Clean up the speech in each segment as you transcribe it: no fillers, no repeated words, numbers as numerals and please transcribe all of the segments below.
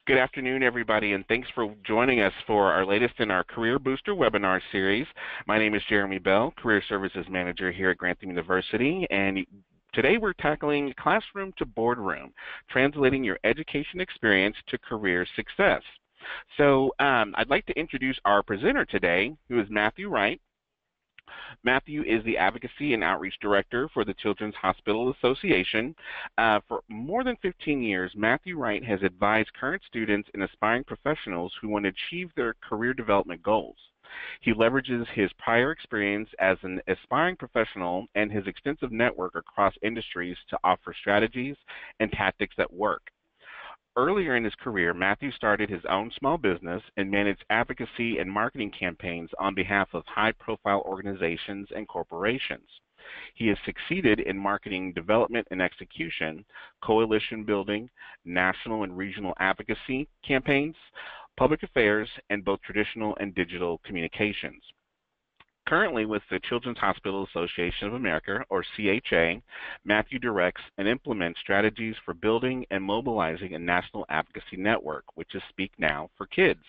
Good afternoon, everybody, and thanks for joining us for our latest in our Career Booster webinar series. My name is Jeremy Bell, Career Services Manager here at Grantham University, and today we're tackling Classroom to Boardroom, translating your education experience to career success. So I'd like to introduce our presenter today, who is Matthew Wright. Matthew is the Advocacy and Outreach Director for the Children's Hospital Association. For more than 15 years, Matthew Wright has advised current students and aspiring professionals who want to achieve their career development goals. He leverages his prior experience as an aspiring professional and his extensive network across industries to offer strategies and tactics that work. Earlier in his career, Matthew started his own small business and managed advocacy and marketing campaigns on behalf of high-profile organizations and corporations. He has succeeded in marketing development and execution, coalition building, national and regional advocacy campaigns, public affairs, and both traditional and digital communications. Currently with the Children's Hospital Association of America, or CHA, Matthew directs and implements strategies for building and mobilizing a national advocacy network, which is Speak Now for Kids,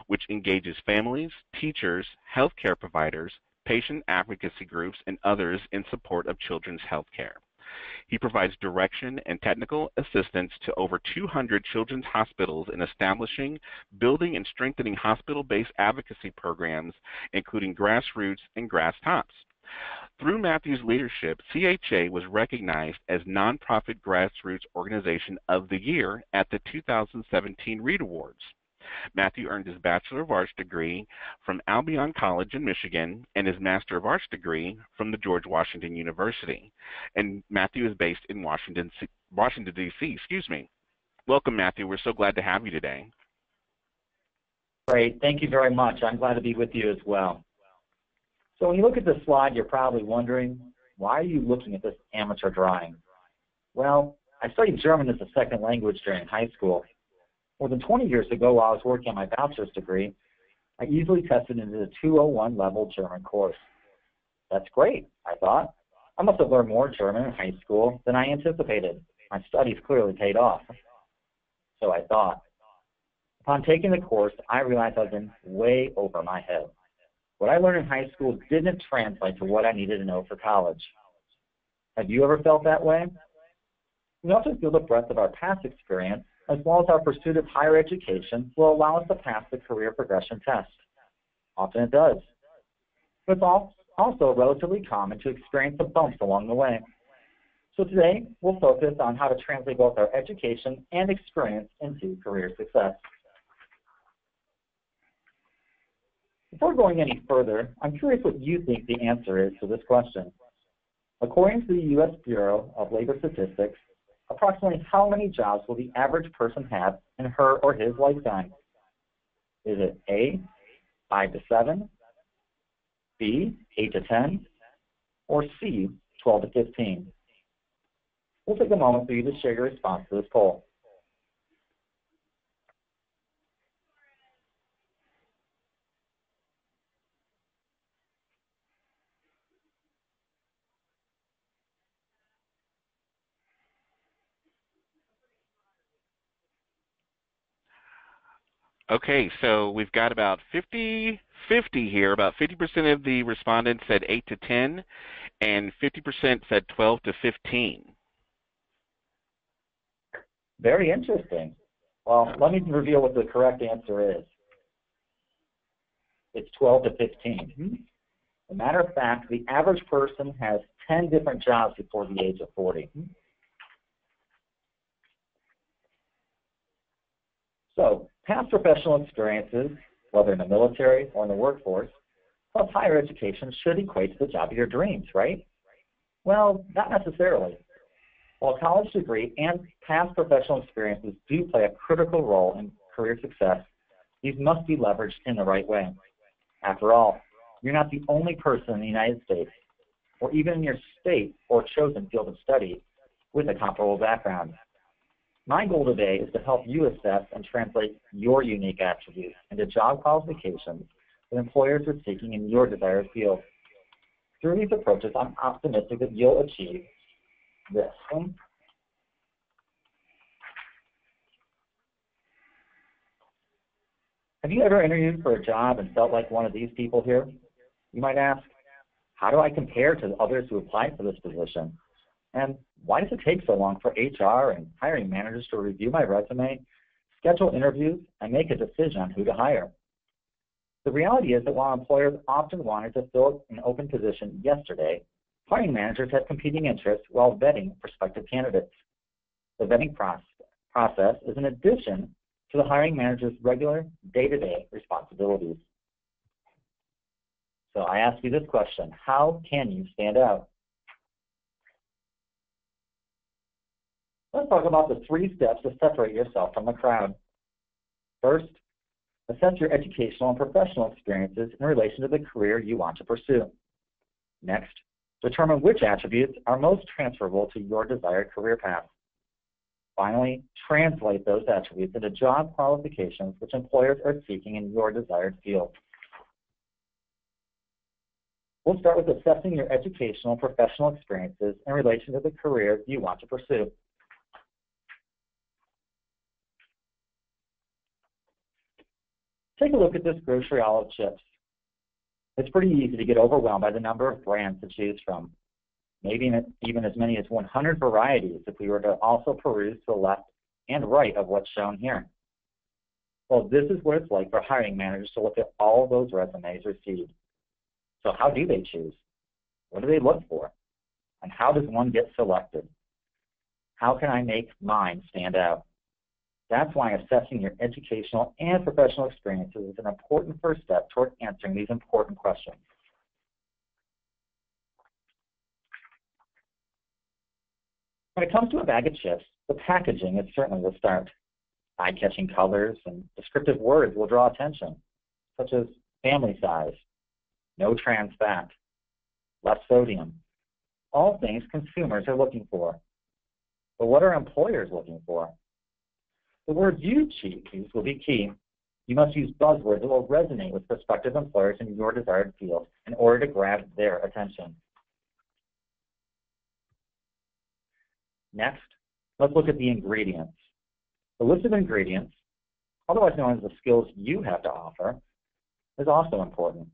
which engages families, teachers, healthcare providers, patient advocacy groups, and others in support of children's health care. He provides direction and technical assistance to over 200 children's hospitals in establishing, building, and strengthening hospital-based advocacy programs, including grassroots and grass tops. Through Matthew's leadership, CHA was recognized as Nonprofit Grassroots Organization of the Year at the 2017 Reed Awards. Matthew earned his Bachelor of Arts degree from Albion College in Michigan and his Master of Arts degree from the George Washington University. And Matthew is based in Washington, D.C. Welcome, Matthew. We're so glad to have you today. Great. Thank you very much. I'm glad to be with you as well. So when you look at this slide, you're probably wondering, why are you looking at this amateur drawing? Well, I studied German as a second language during high school. More than 20 years ago, while I was working on my bachelor's degree, I easily tested into the 201 level German course. That's great, I thought. I must have learned more German in high school than I anticipated. My studies clearly paid off. So I thought. Upon taking the course, I realized I was in way over my head. What I learned in high school didn't translate to what I needed to know for college. Have you ever felt that way? We also feel the breadth of our past experience as well as our pursuit of higher education will allow us to pass the career progression test. Often it does. But it's also relatively common to experience the bumps along the way. So today, we'll focus on how to translate both our education and experience into career success. Before going any further, I'm curious what you think the answer is to this question. According to the U.S. Bureau of Labor Statistics, approximately how many jobs will the average person have in her or his lifetime? Is it A, 5 to 7, B, 8 to 10, or C, 12 to 15? We'll take a moment for you to share your response to this poll. Okay, so we've got about 50-50 here. About 50% of the respondents said 8 to 10, and 50% said 12 to 15. Very interesting. Well, let me reveal what the correct answer is. It's 12 to 15. As a matter of fact, the average person has 10 different jobs before the age of 40. So, past professional experiences, whether in the military or in the workforce, plus higher education should equate to the job of your dreams, right? Well, not necessarily. While a college degree and past professional experiences do play a critical role in career success, these must be leveraged in the right way. After all, you're not the only person in the United States, or even in your state or chosen field of study, with a comparable background. My goal today is to help you assess and translate your unique attributes into job qualifications that employers are seeking in your desired field. Through these approaches, I'm optimistic that you'll achieve this. Have you ever interviewed for a job and felt like one of these people here? You might ask, how do I compare to others who applied for this position? And why does it take so long for HR and hiring managers to review my resume, schedule interviews, and make a decision on who to hire? The reality is that while employers often wanted to fill an open position yesterday, hiring managers have competing interests while vetting prospective candidates. The vetting process is an addition to the hiring manager's regular day-to-day responsibilities. So I ask you this question: how can you stand out? Let's talk about the 3 steps to separate yourself from the crowd. First, assess your educational and professional experiences in relation to the career you want to pursue. Next, determine which attributes are most transferable to your desired career path. Finally, translate those attributes into job qualifications which employers are seeking in your desired field. We'll start with assessing your educational and professional experiences in relation to the career you want to pursue. Take a look at this grocery aisle of chips. It's pretty easy to get overwhelmed by the number of brands to choose from, maybe even as many as 100 varieties if we were to also peruse to the left and right of what's shown here. Well, this is what it's like for hiring managers to look at all those resumes received. So how do they choose? What do they look for? And how does one get selected? How can I make mine stand out? That's why assessing your educational and professional experiences is an important first step toward answering these important questions. When it comes to a bag of chips, the packaging is certainly the start. Eye-catching colors and descriptive words will draw attention, such as family size, no trans fat, less sodium, all things consumers are looking for. But what are employers looking for? The words you choose will be key. You must use buzzwords that will resonate with prospective employers in your desired field in order to grab their attention. Next, let's look at the ingredients. The list of ingredients, otherwise known as the skills you have to offer, is also important.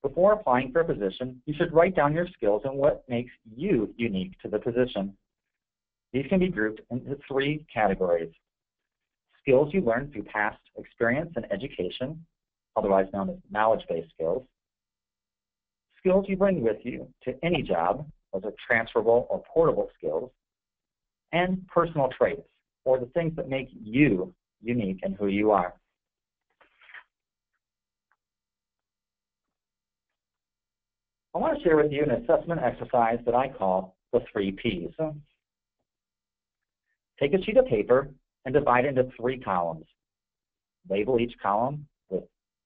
Before applying for a position, you should write down your skills and what makes you unique to the position. These can be grouped into 3 categories: skills you learned through past experience and education, otherwise known as knowledge-based skills; skills you bring with you to any job, those are transferable or portable skills; and personal traits, or the things that make you unique in who you are. I want to share with you an assessment exercise that I call the 3 Ps. Take a sheet of paper and divide it into 3 columns. Label each column with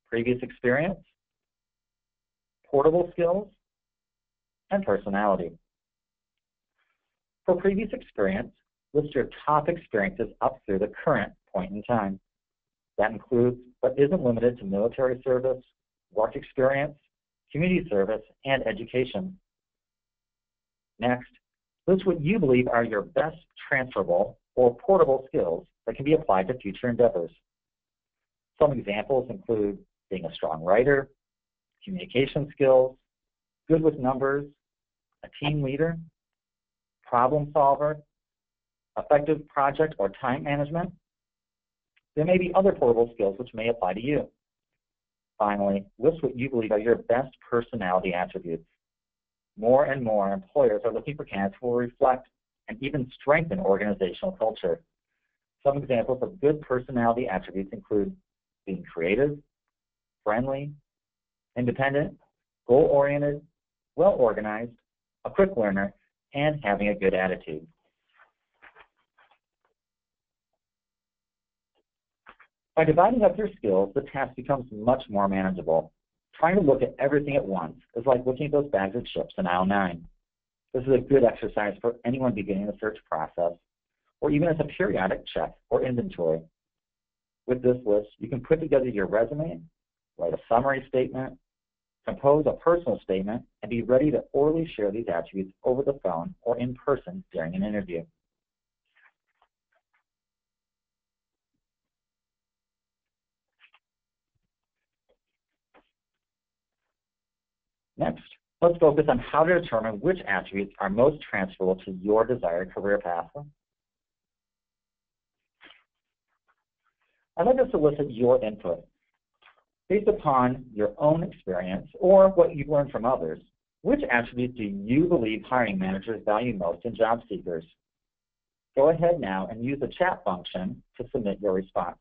previous experience, portable skills, and personality. For previous experience, list your top experiences up through the current point in time. That includes, but isn't limited to, military service, work experience, community service, and education. Next, list what you believe are your best transferable or portable skills that can be applied to future endeavors. Some examples include being a strong writer, communication skills, good with numbers, a team leader, problem solver, effective project or time management. There may be other portable skills which may apply to you. Finally, list what you believe are your best personality attributes. More and more employers are looking for candidates who will reflect and even strengthen organizational culture. Some examples of good personality attributes include being creative, friendly, independent, goal-oriented, well-organized, a quick learner, and having a good attitude. By dividing up your skills, the task becomes much more manageable. Trying to look at everything at once is like looking at those bags of chips in aisle 9. This is a good exercise for anyone beginning the search process, or even as a periodic check or inventory. With this list, you can put together your resume, write a summary statement, compose a personal statement, and be ready to orally share these attributes over the phone or in person during an interview. Next, let's focus on how to determine which attributes are most transferable to your desired career path. I'd like to solicit your input. Based upon your own experience or what you've learned from others, which attributes do you believe hiring managers value most in job seekers? Go ahead now and use the chat function to submit your response.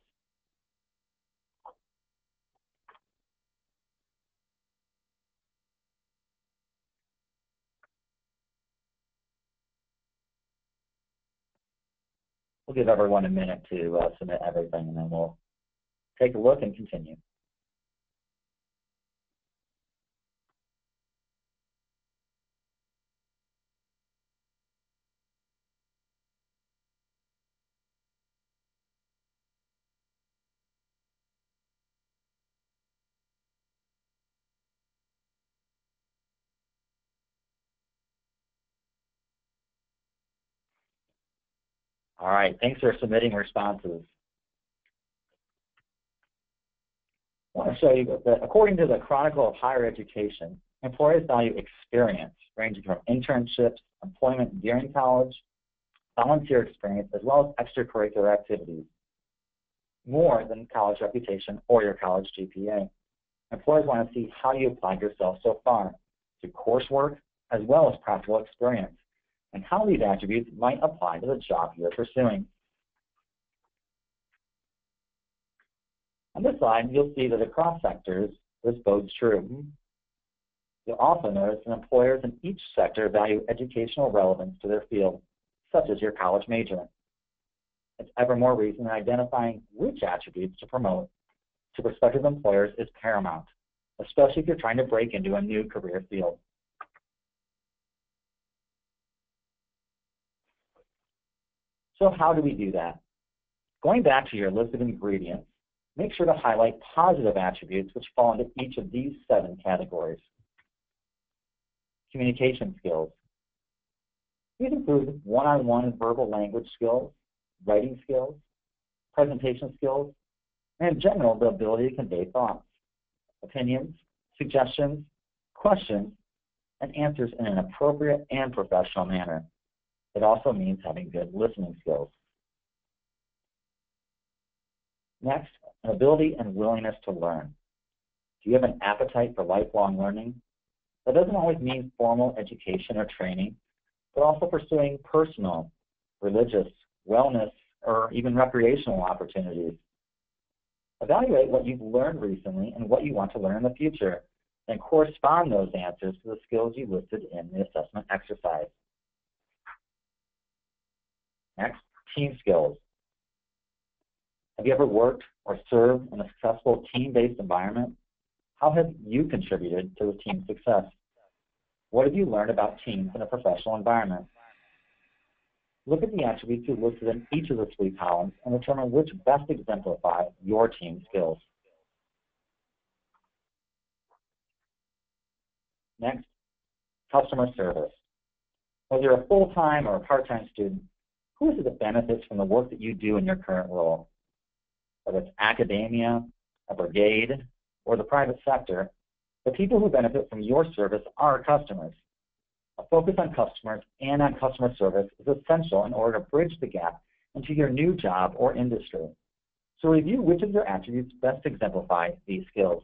We'll give everyone a minute to submit everything, and then we'll take a look and continue. All right, thanks for submitting responses. I want to show you that according to the Chronicle of Higher Education, employers value experience ranging from internships, employment during college, volunteer experience, as well as extracurricular activities, more than college reputation or your college GPA. Employers want to see how you applied yourself so far through coursework as well as practical experience, and how these attributes might apply to the job you're pursuing. On this slide, you'll see that across sectors, this bodes true. You'll also notice that employers in each sector value educational relevance to their field, such as your college major. It's ever more reason that identifying which attributes to promote to prospective employers is paramount, especially if you're trying to break into a new career field. So how do we do that? Going back to your list of ingredients, make sure to highlight positive attributes which fall into each of these 7 categories. Communication skills. These include one-on-one verbal language skills, writing skills, presentation skills, and in general, the ability to convey thoughts, opinions, suggestions, questions, and answers in an appropriate and professional manner. It also means having good listening skills. Next, an ability and willingness to learn. Do you have an appetite for lifelong learning? That doesn't always mean formal education or training, but also pursuing personal, religious, wellness, or even recreational opportunities. Evaluate what you've learned recently and what you want to learn in the future, and correspond those answers to the skills you listed in the assessment exercise. Next, team skills. Have you ever worked or served in a successful team-based environment? How have you contributed to the team's success? What have you learned about teams in a professional environment? Look at the attributes you listed in each of the 3 columns and determine which best exemplify your team skills. Next, customer service. Whether you're a full-time or a part-time student, who is it that benefits from the work that you do in your current role? Whether it's academia, a brigade, or the private sector, the people who benefit from your service are customers. A focus on customers and on customer service is essential in order to bridge the gap into your new job or industry. So review which of your attributes best exemplify these skills.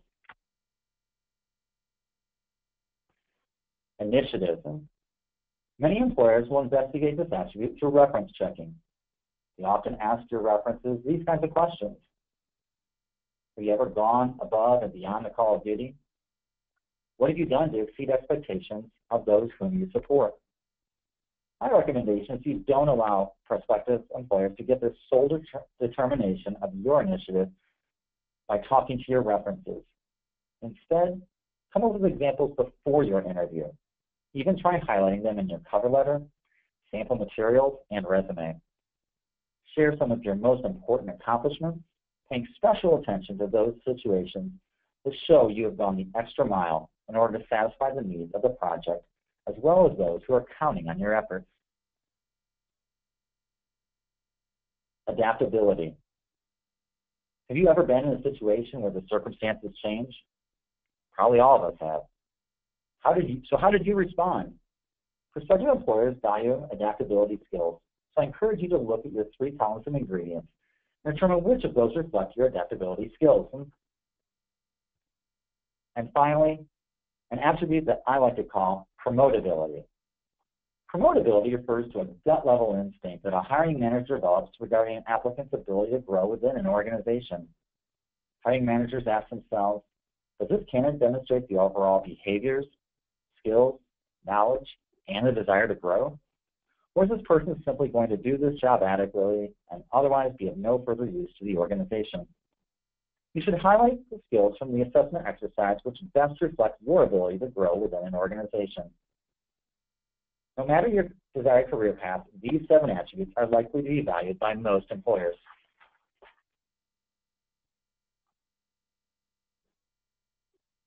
Initiative. Many employers will investigate this attribute through reference checking. They often ask your references these kinds of questions. Have you ever gone above and beyond the call of duty? What have you done to exceed expectations of those whom you support? My recommendation is you don't allow prospective employers to get their sole determination of your initiative by talking to your references. Instead, come up with examples before your interview. Even try highlighting them in your cover letter, sample materials, and resume. Share some of your most important accomplishments, paying special attention to those situations that show you have gone the extra mile in order to satisfy the needs of the project, as well as those who are counting on your efforts. Adaptability. Have you ever been in a situation where the circumstances change? Probably all of us have. How did you respond? Prospective employers value adaptability skills, so I encourage you to look at your 3 columns of ingredients and determine which of those reflect your adaptability skills. And finally, an attribute that I like to call promotability. Promotability refers to a gut-level instinct that a hiring manager develops regarding an applicant's ability to grow within an organization. Hiring managers ask themselves, does this candidate demonstrate the overall behaviors, skills, knowledge, and the desire to grow? Or is this person simply going to do this job adequately and otherwise be of no further use to the organization? You should highlight the skills from the assessment exercise which best reflect your ability to grow within an organization. No matter your desired career path, these 7 attributes are likely to be valued by most employers.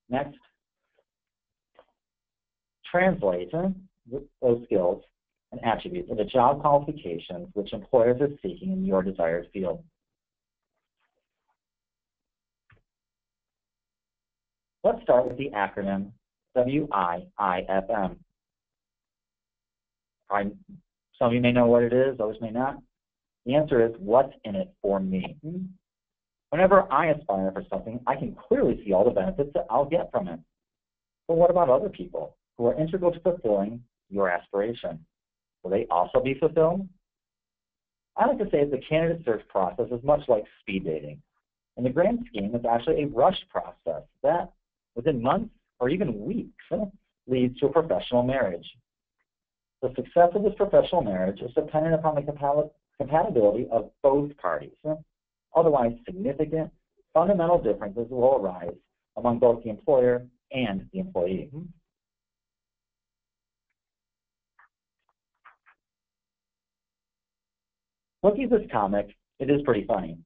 Next, translate those skills and attributes into job qualifications which employers are seeking in your desired field. Let's start with the acronym WIIFM. Some of you may know what it is, others may not. The answer is, what's in it for me? Whenever I aspire for something, I can clearly see all the benefits that I'll get from it. But what about other people who are integral to fulfilling your aspiration? Will they also be fulfilled? I like to say that the candidate search process is much like speed dating. In the grand scheme, it's actually a rushed process that, within months or even weeks, leads to a professional marriage. The success of this professional marriage is dependent upon the compatibility of both parties. Otherwise, significant fundamental differences will arise among both the employer and the employee. Looking at this comic, it is pretty funny.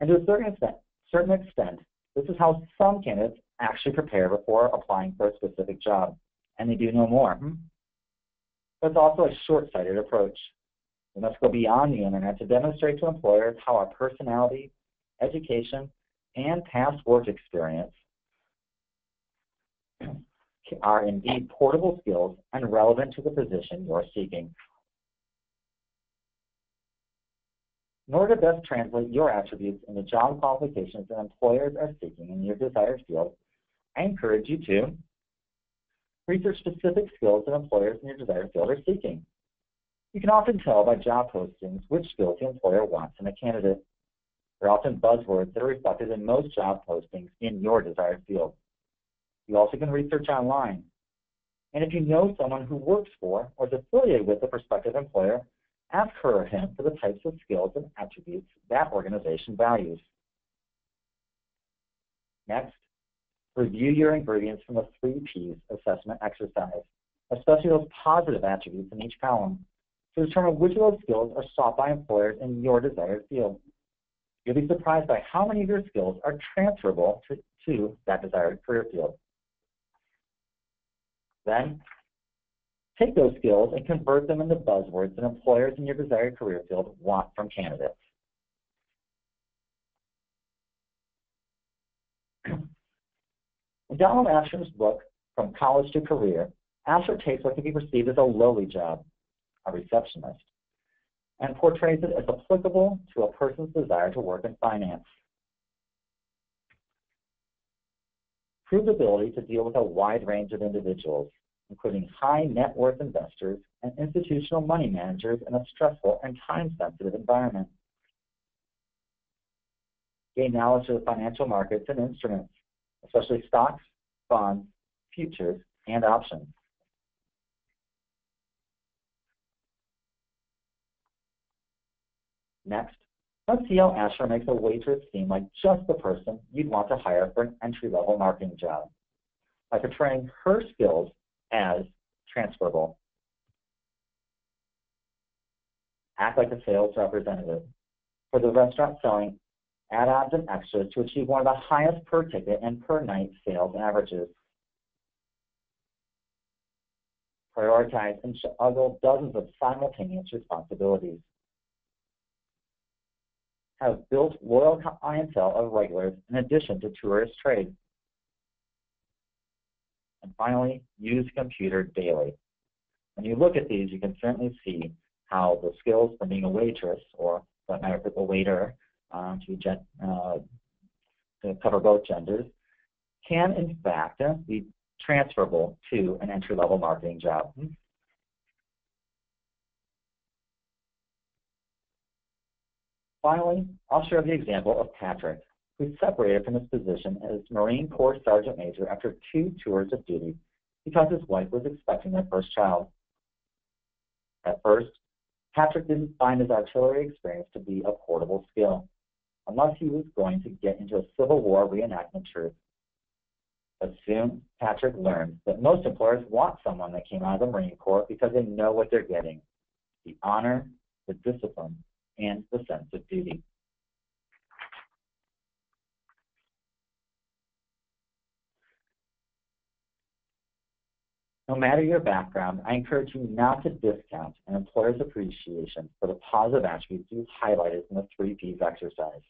And to a certain extent, this is how some candidates actually prepare before applying for a specific job, and they do no more. But it's also a short-sighted approach. We must go beyond the internet to demonstrate to employers how our personality, education, and past work experience are indeed portable skills and relevant to the position you're seeking. In order to best translate your attributes into job qualifications that employers are seeking in your desired field, I encourage you to research specific skills that employers in your desired field are seeking. You can often tell by job postings which skills the employer wants in a candidate. They're often buzzwords that are reflected in most job postings in your desired field. You also can research online. And if you know someone who works for or is affiliated with a prospective employer, ask her or him for the types of skills and attributes that organization values. Next, review your ingredients from the 3 Ps assessment exercise, especially those positive attributes in each column, to determine which of those skills are sought by employers in your desired field. You'll be surprised by how many of your skills are transferable to that desired career field. Then, take those skills and convert them into buzzwords that employers in your desired career field want from candidates. In Donald Asher's book, From College to Career, Asher takes what can be perceived as a lowly job, a receptionist, and portrays it as applicable to a person's desire to work in finance. Proved ability to deal with a wide range of individuals, including high net worth investors and institutional money managers in a stressful and time-sensitive environment. Gain knowledge of the financial markets and instruments, especially stocks, bonds, futures, and options. Next, let's see how Asher makes a waitress seem like just the person you'd want to hire for an entry-level marketing job by portraying her skills as transferable. Act like a sales representative for the restaurant selling add-ons and extras to achieve one of the highest per ticket and per night sales averages. Prioritize and juggle dozens of simultaneous responsibilities. Have built loyal clientele of regulars in addition to tourist trade. And finally, use a computer daily. When you look at these, you can certainly see how the skills from being a waitress, or for that matter, a waiter, to cover both genders, can in fact be transferable to an entry-level marketing job. Finally, I'll share the example of Patrick, who separated from his position as Marine Corps Sergeant Major after 2 tours of duty because his wife was expecting their first child. At first, Patrick didn't find his artillery experience to be a portable skill, unless he was going to get into a Civil War reenactment troupe. But soon, Patrick learned that most employers want someone that came out of the Marine Corps because they know what they're getting: the honor, the discipline, and the sense of duty. No matter your background, I encourage you not to discount an employer's appreciation for the positive attributes you've highlighted in the 3 Ps exercise: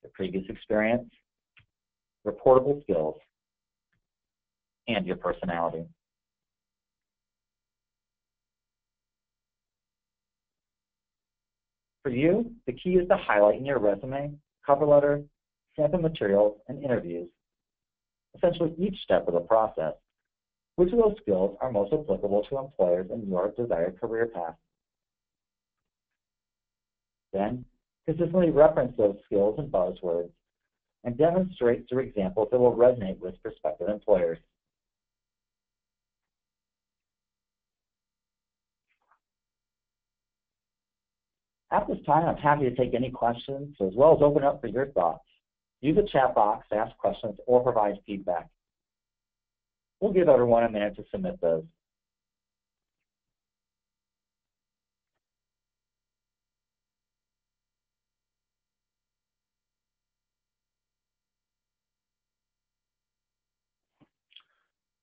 your previous experience, your portable skills, and your personality. For you, the key is to highlight in your resume, cover letter, sample materials, and interviews, essentially each step of the process, which of those skills are most applicable to employers in your desired career path. Then, consistently reference those skills and buzzwords and demonstrate through examples that will resonate with prospective employers. At this time, I'm happy to take any questions as well as open up for your thoughts. Use the chat box to ask questions or provide feedback. We'll give everyone a minute to submit those.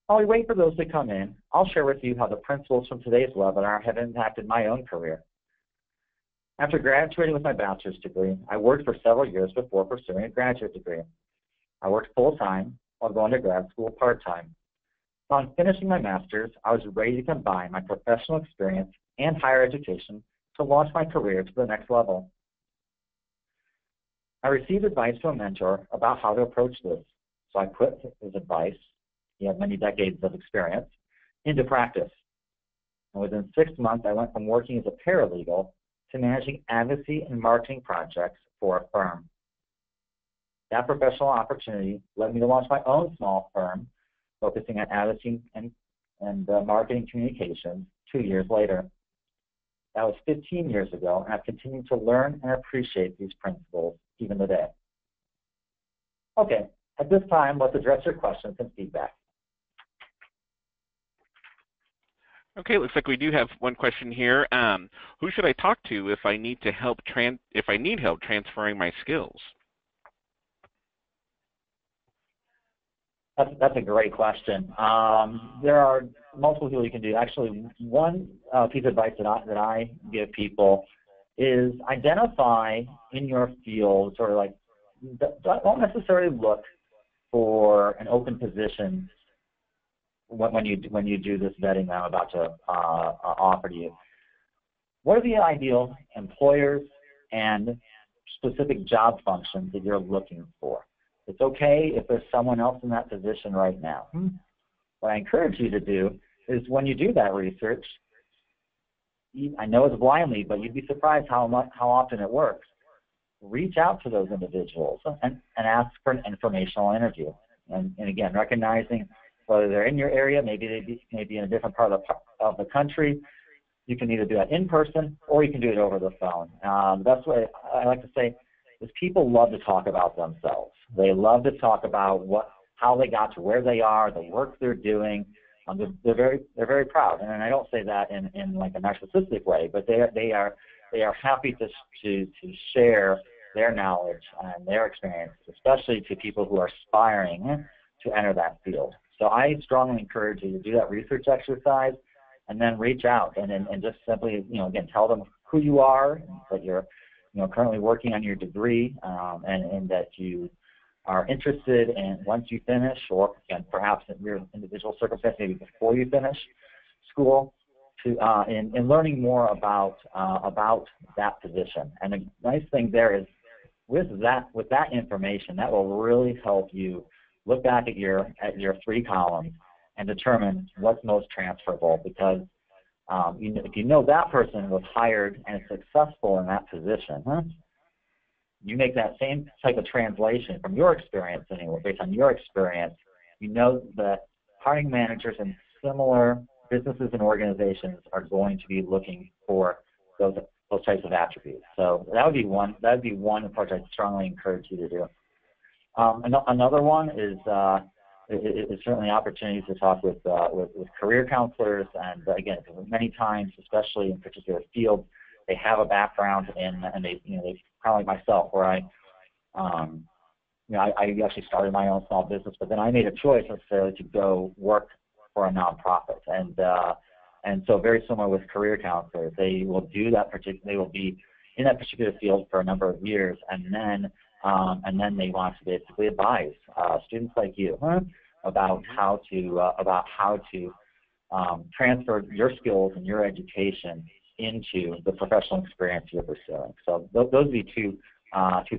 While we wait for those to come in, I'll share with you how the principles from today's webinar have impacted my own career. After graduating with my bachelor's degree, I worked for several years before pursuing a graduate degree. I worked full-time while going to grad school part-time. Upon finishing my master's, I was ready to combine my professional experience and higher education to launch my career to the next level. I received advice from a mentor about how to approach this, so I put his advice, he had many decades of experience, into practice. And within 6 months, I went from working as a paralegal to managing advocacy and marketing projects for a firm. That professional opportunity led me to launch my own small firm, focusing on advocacy and marketing communications 2 years later. That was 15 years ago, and I've continued to learn and appreciate these principles even today. Okay, at this time, let's address your questions and feedback. Okay, looks like we do have one question here. Who should I talk to if I need help transferring my skills? That's a great question. There are multiple people you can do. Actually, one piece of advice that I give people is identify in your field, sort of like, don't necessarily look for an open position when you do this vetting that I'm about to offer to you. What are the ideal employers and specific job functions that you're looking for? It's okay if there's someone else in that position right now. What I encourage you to do is when you do that research, I know it's blindly, but you'd be surprised how often it works. Reach out to those individuals and ask for an informational interview. And again, recognizing whether they're in your area, maybe they be in a different part of the country. You can either do that in person or you can do it over the phone. The best way I like to say is people love to talk about themselves. They love to talk about how they got to where they are, the work they're doing. They're very proud, and I don't say that in like a narcissistic way, but they are happy to share their knowledge and their experience, especially to people who are aspiring to enter that field. So I strongly encourage you to do that research exercise, and then reach out and just simply, again, tell them who you are, that you're currently working on your degree, and that you are interested in, once you finish, or again, perhaps in your individual circumstance, maybe before you finish school, to in learning more about that position. And the nice thing there is, with that information, that will really help you look back at your 3 columns and determine what's most transferable, because if you know that person was hired and is successful in that position, you make that same type of translation from your experience anyway, based on your experience. You know that hiring managers in similar businesses and organizations are going to be looking for those types of attributes. So that would be one approach I'd strongly encourage you to do. Another one is certainly opportunities to talk with career counselors, and again, many times, especially in particular fields, they have a background in, and they kind of like myself, where I actually started my own small business, but then I made a choice necessarily to go work for a nonprofit, and so very similar with career counselors, they will do that they will be in that particular field for a number of years, and then they want to basically advise students like you about how to transfer your skills and your education into the professional experience you're pursuing. So those would be two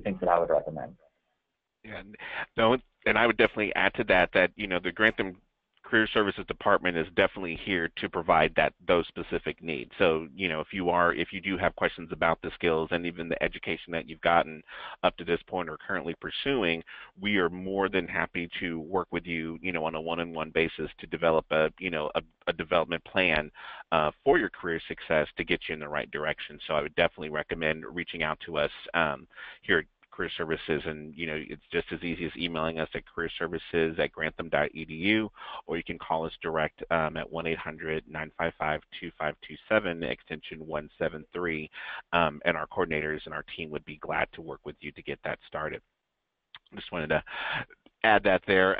things that I would recommend. Yeah, no, and I would definitely add to that the Grantham Career Services Department is definitely here to provide those specific needs. So, if you do have questions about the skills and even the education that you've gotten up to this point or currently pursuing, we are more than happy to work with you, on a one-on-one basis to develop a development plan for your career success to get you in the right direction. So I would definitely recommend reaching out to us here at Career Services, and it's just as easy as emailing us at careerservices@grantham.edu, or you can call us direct at 1-800-955-2527 extension 173, and our coordinators and our team would be glad to work with you to get that started. Just wanted to add that there.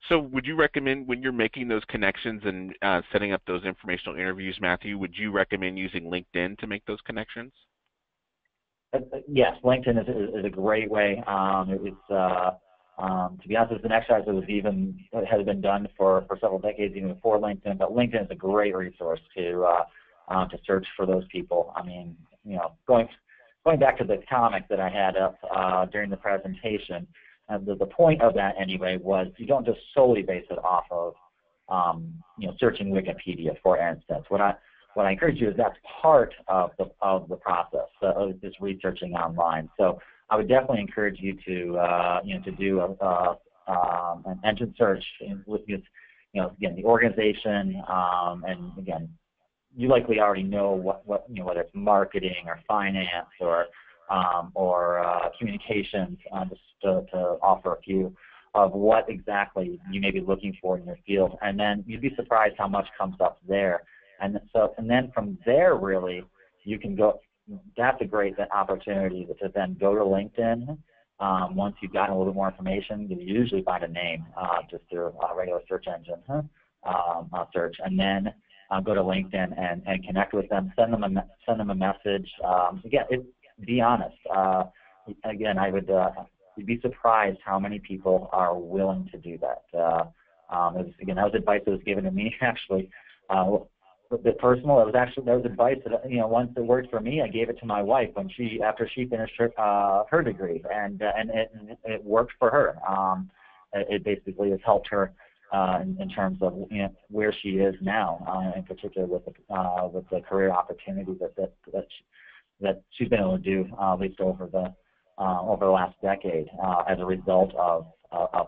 So would you recommend, when you're making those connections and setting up those informational interviews, Matthew, would you recommend using LinkedIn to make those connections? Yes, LinkedIn is a great way. It's to be honest, it's an exercise that has been done for several decades, even before LinkedIn. But LinkedIn is a great resource to search for those people. I mean, going back to the comic that I had up during the presentation, the point of that anyway was you don't just solely base it off of searching Wikipedia, for instance. What I encourage you is that's part of the process of just researching online. So I would definitely encourage you to do an engine search with again, the organization, and again, you likely already know what whether it's marketing or finance or communications, just to offer a few of what exactly you may be looking for in your field, and then you'd be surprised how much comes up there. And then from there, really, you can go. That's a great opportunity to then go to LinkedIn. Once you've gotten a little bit more information, you usually find a name just through a regular search engine search, and then go to LinkedIn and connect with them. Send them a message. Again, be honest. Again, you'd be surprised how many people are willing to do that. That was advice that was given to me actually. A bit personal. That was advice that once it worked for me, I gave it to my wife after she finished her degree, and it worked for her. It basically has helped her in terms of where she is now, in particular with the career opportunity that she's been able to do, at least over the last decade, as a result of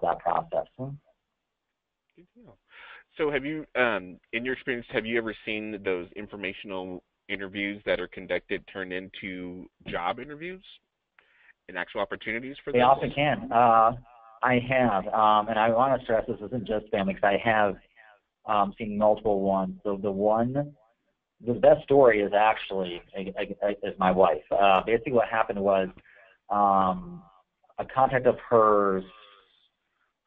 that process. Good deal. So have you, in your experience, have you ever seen those informational interviews that are conducted turn into job interviews and actual opportunities for them? They often can. I have, and I want to stress this isn't just family, because I have seen multiple ones. So the best story is actually is my wife. Basically what happened was a contact of hers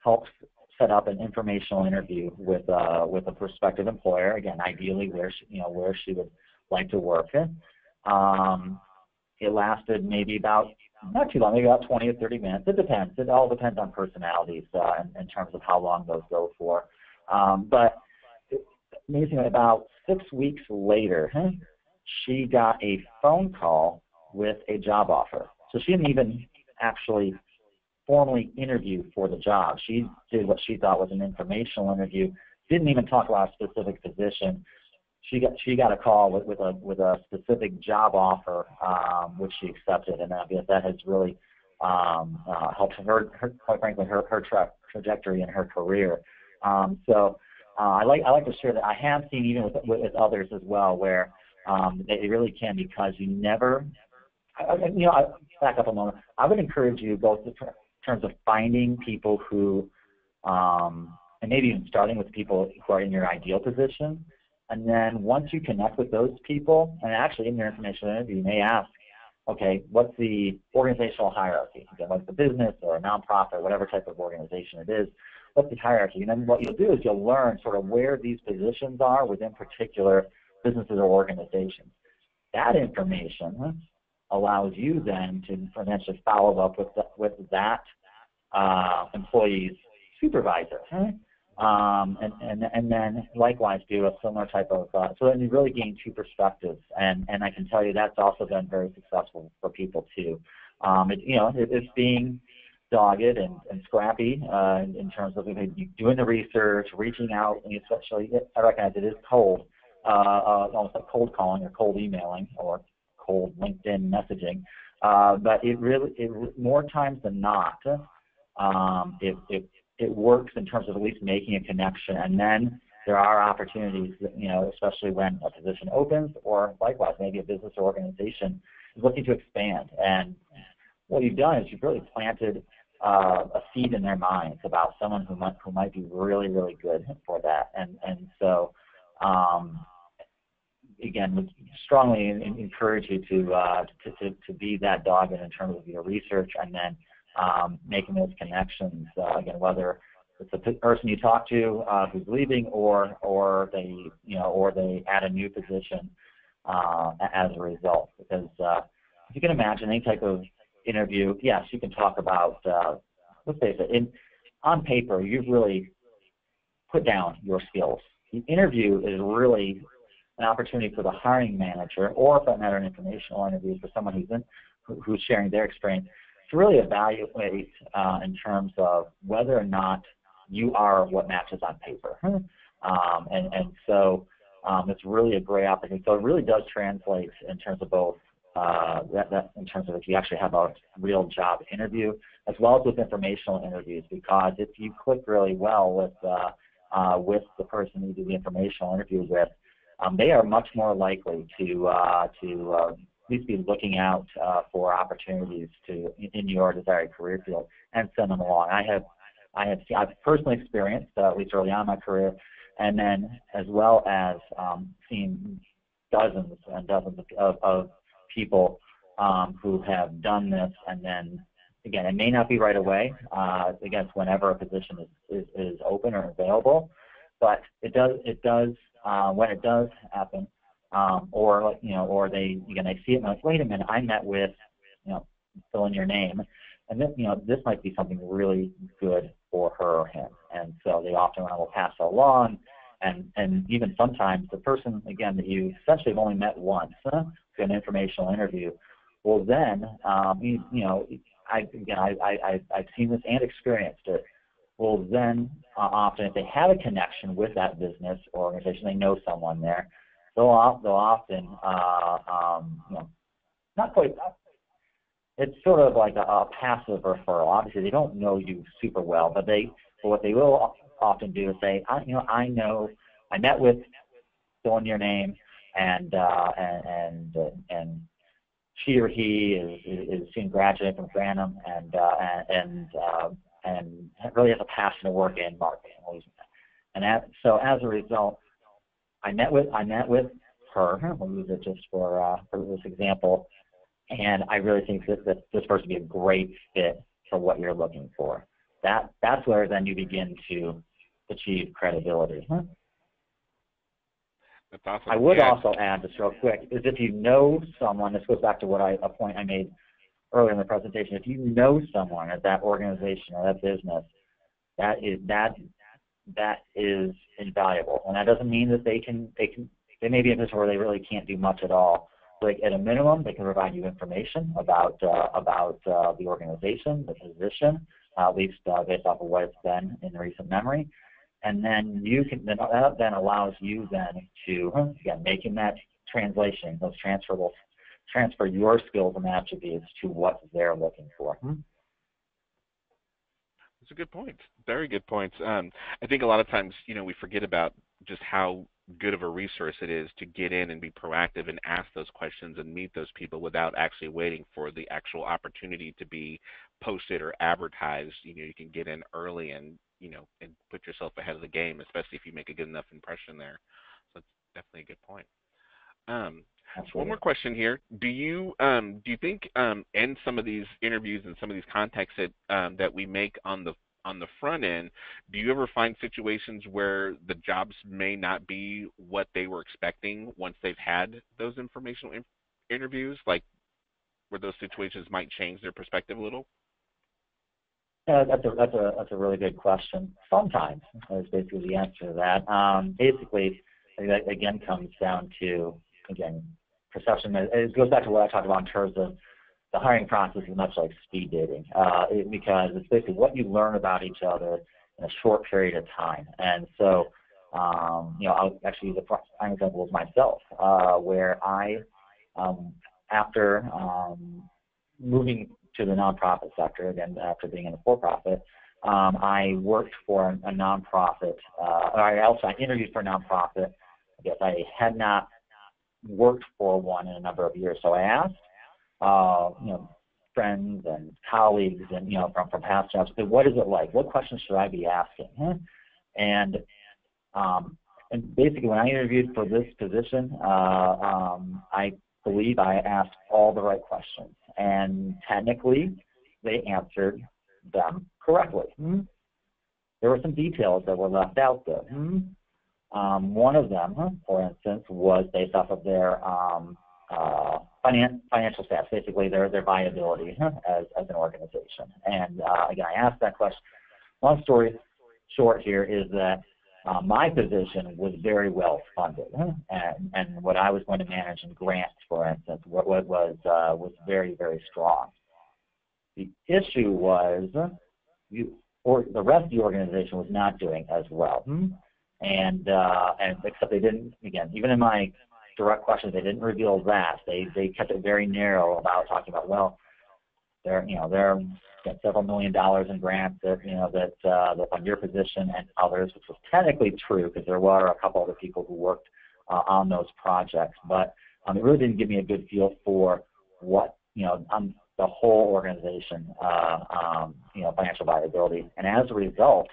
helped set up an informational interview with a prospective employer. Again, ideally where she would like to work. It lasted maybe about not too long, maybe about 20 or 30 minutes. It depends. It all depends on personalities in terms of how long those go for. But amazingly, about 6 weeks later, she got a phone call with a job offer. So she didn't even actually formally interview for the job. She did what she thought was an informational interview, didn't even talk about a specific position. She got a call with a specific job offer, which she accepted, and that has really helped her, quite frankly, her trajectory in her career. So I like to share that I have seen even with others as well, where they really can, because you never. I back up a moment. I would encourage you both in terms of finding people who, and maybe even starting with people who are in your ideal position. And then once you connect with those people, and actually in your informational interview, you may ask, okay, what's the organizational hierarchy? Again, like the business or a nonprofit or whatever type of organization it is, what's the hierarchy? And then what you'll do is you'll learn sort of where these positions are within particular businesses or organizations. That information allows you then to potentially follow up with that employee's supervisor. And then likewise do a similar type of, so then you really gain two perspectives, and I can tell you that's also been very successful for people too. It's being dogged and scrappy in terms of doing the research, reaching out, and especially, I recognize it is cold, almost like cold calling or cold emailing or cold LinkedIn messaging, but more times than not, it works in terms of at least making a connection, and then there are opportunities that, especially when a position opens, or likewise, maybe a business or organization is looking to expand. And what you've done is you've really planted a seed in their minds about someone who might be really, really good for that. And so, again, would strongly encourage you to be that dogged in terms of your research, and then making those connections, again, whether it's a person you talk to who's leaving, or they add a new position as a result. Because if you can imagine any type of interview, yes, you can talk about, let's face it, on paper, you've really put down your skills. The interview is really an opportunity for the hiring manager, or if that matter, an informational interview for someone who's sharing their experience, to really evaluate in terms of whether or not you are what matches on paper. And so it's really a great opportunity. So it really does translate in terms of both, in terms of if you actually have a real job interview, as well as with informational interviews, because if you click really well with the person you do the informational interview with, they are much more likely to at least be looking out for opportunities in your desired career field and send them along. I've personally experienced, at least early on in my career, and then as well as seen dozens and dozens of people who have done this, and then again, it may not be right away. Again, it's whenever a position is open or available, but it does when it does happen. Or they see it and like, wait a minute, I met with, fill in your name, and this might be something really good for her or him, and so they often will pass it along, and even sometimes the person, again, that you essentially have only met once, to an informational interview, well then, I've seen this and experienced it. Well then, often if they have a connection with that business or organization, they know someone there. They'll often, not quite, it's sort of like a passive referral. Obviously, they don't know you super well, but what they will often do is say, I know, I met with, fill in your name, and she or he is soon graduating from Grantham, and really has a passion to work in marketing. So as a result, I met with her. We'll use it just for this example, and I really think that this person would be a great fit for what you're looking for. That's where then you begin to achieve credibility. That's awesome. I would also add, just real quick, is if you know someone, this goes back to a point I made earlier in the presentation, if you know someone at that organization or that business, that is invaluable. And that doesn't mean that they may be in a position where they really can't do much at all. Like at a minimum, they can provide you information about the organization, the position, at least based off of what it's been in recent memory. And then that then allows you then to, again, making that translation, those transfer your skills and attributes to what they're looking for. That's a good point. Very good points. I think a lot of times, we forget about just how good of a resource it is to get in and be proactive and ask those questions and meet those people without actually waiting for the actual opportunity to be posted or advertised. You can get in early and and put yourself ahead of the game, especially if you make a good enough impression there. So that's definitely a good point. One more question here. Do you think in some of these interviews and some of these contacts that we make on the front end, do you ever find situations where the jobs may not be what they were expecting once they've had those informational interviews, like where those situations might change their perspective a little? Yeah, that's a really good question. Sometimes is basically the answer to that. Basically, that again comes down to perception. It goes back to what I talked about in terms of the hiring process is much like speed dating, because it's basically what you learn about each other in a short period of time. And so, I'll actually use a prime example of myself, where I, after moving to the nonprofit sector, again, after being in the for-profit, I worked for a nonprofit, I interviewed for a nonprofit. I guess I had not worked for one in a number of years, so I asked friends and colleagues and from past jobs, what is it like? What questions should I be asking? And basically, when I interviewed for this position, I believe I asked all the right questions, and technically, they answered them correctly. There were some details that were left out though. One of them, for instance, was based off of their financial status, basically their viability as an organization. And again, I asked that question. Long story short here is that my position was very well funded, and what I was going to manage in grants, for instance, was very, very strong. The issue was the rest of the organization was not doing as well, and except they didn't. Again, even in my direct questions, they didn't reveal that. They kept it very narrow about talking about, they're several $1 million in grants that on your position and others, which was technically true because there were a couple other people who worked on those projects, but it really didn't give me a good feel for what on the whole organization financial viability. And as a result,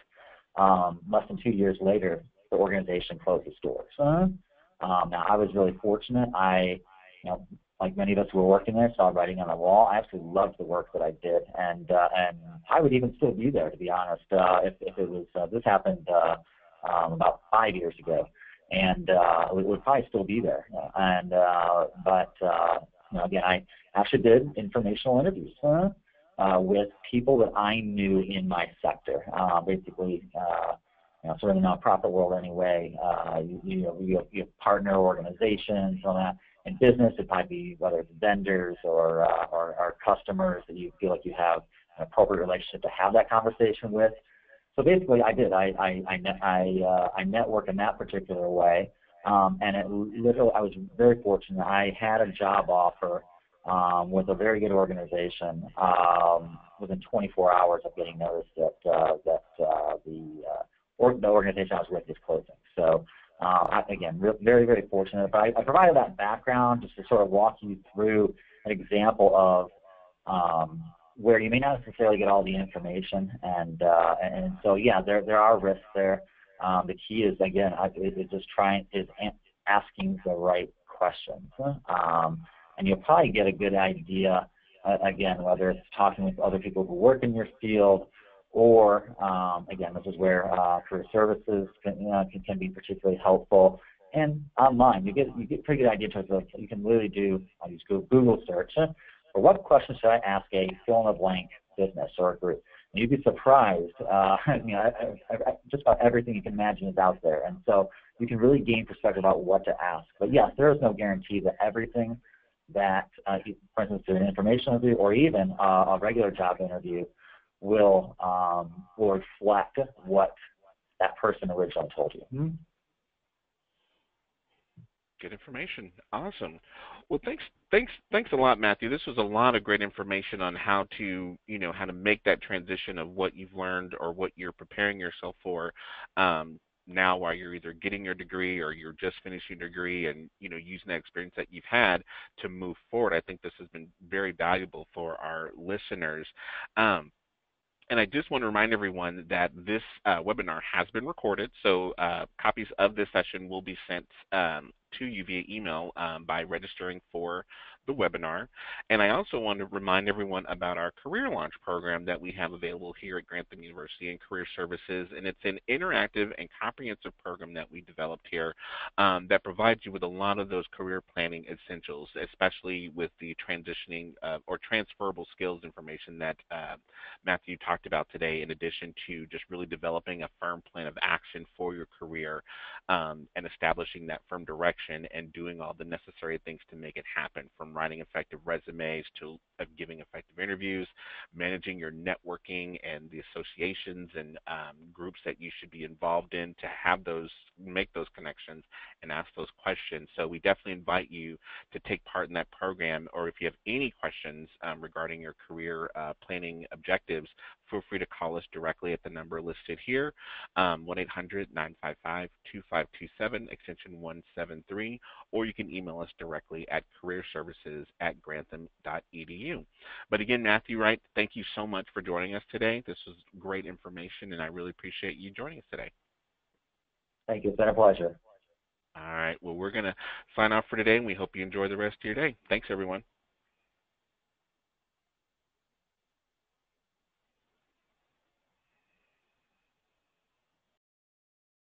less than 2 years later, the organization closed its doors. Now, I was really fortunate. Like many of us who were working there, saw writing on the wall. I absolutely loved the work that I did, and I would even still be there, to be honest, if it was. This happened about 5 years ago, and we would probably still be there. But again, I actually did informational interviews with people that I knew in my sector, basically. Sort of in the nonprofit world anyway, you partner organizations on that. In business, it might be whether it's vendors or customers that you feel like you have an appropriate relationship to have that conversation with. So basically, I did. I network in that particular way, and it literally, I was very fortunate. I had a job offer with a very good organization within 24 hours of getting notice that the organization I was with is closing. So again, very, very fortunate. But I provided that background just to sort of walk you through an example of where you may not necessarily get all the information, and so yeah, there are risks there. The key is again, asking the right questions, and you'll probably get a good idea. Again, whether it's talking with other people who work in your field, or again, this is where career services can be particularly helpful. And online, you get a pretty good idea in terms of, you can literally do, I'll use Google search, or what questions should I ask a fill-in-the-blank business or a group? And you'd be surprised. Just about everything you can imagine is out there. And so you can really gain perspective about what to ask. But yes, there is no guarantee that everything that, for instance, an information interview or even a regular job interview will reflect what that person originally told you. Mm-hmm. Good information. Awesome. Well, thanks a lot, Matthew. This was a lot of great information on how to, how to make that transition of what you've learned or what you're preparing yourself for now while you're either getting your degree or you're just finishing your degree, and using that experience that you've had to move forward. I think this has been very valuable for our listeners. And I just want to remind everyone that this webinar has been recorded, so copies of this session will be sent to you via email by registering for the webinar. And I also want to remind everyone about our Career Launch program that we have available here at Grantham University and Career Services. And it's an interactive and comprehensive program that we developed here that provides you with a lot of those career planning essentials, especially with the transitioning or transferable skills information that Matthew talked about today, in addition to just really developing a firm plan of action for your career and establishing that firm direction and doing all the necessary things to make it happen, from writing effective resumes to giving effective interviews, managing your networking and the associations and groups that you should be involved in to have those, make those connections and ask those questions. So we definitely invite you to take part in that program, or if you have any questions regarding your career planning objectives, feel free to call us directly at the number listed here, 1-800-955-2527, extension 173, or you can email us directly at careerservices@grantham.edu. But again, Matthew Wright, thank you so much for joining us today. This was great information, and I really appreciate you joining us today. Thank you. It's been a pleasure. All right. Well, we're going to sign off for today, and we hope you enjoy the rest of your day. Thanks, everyone.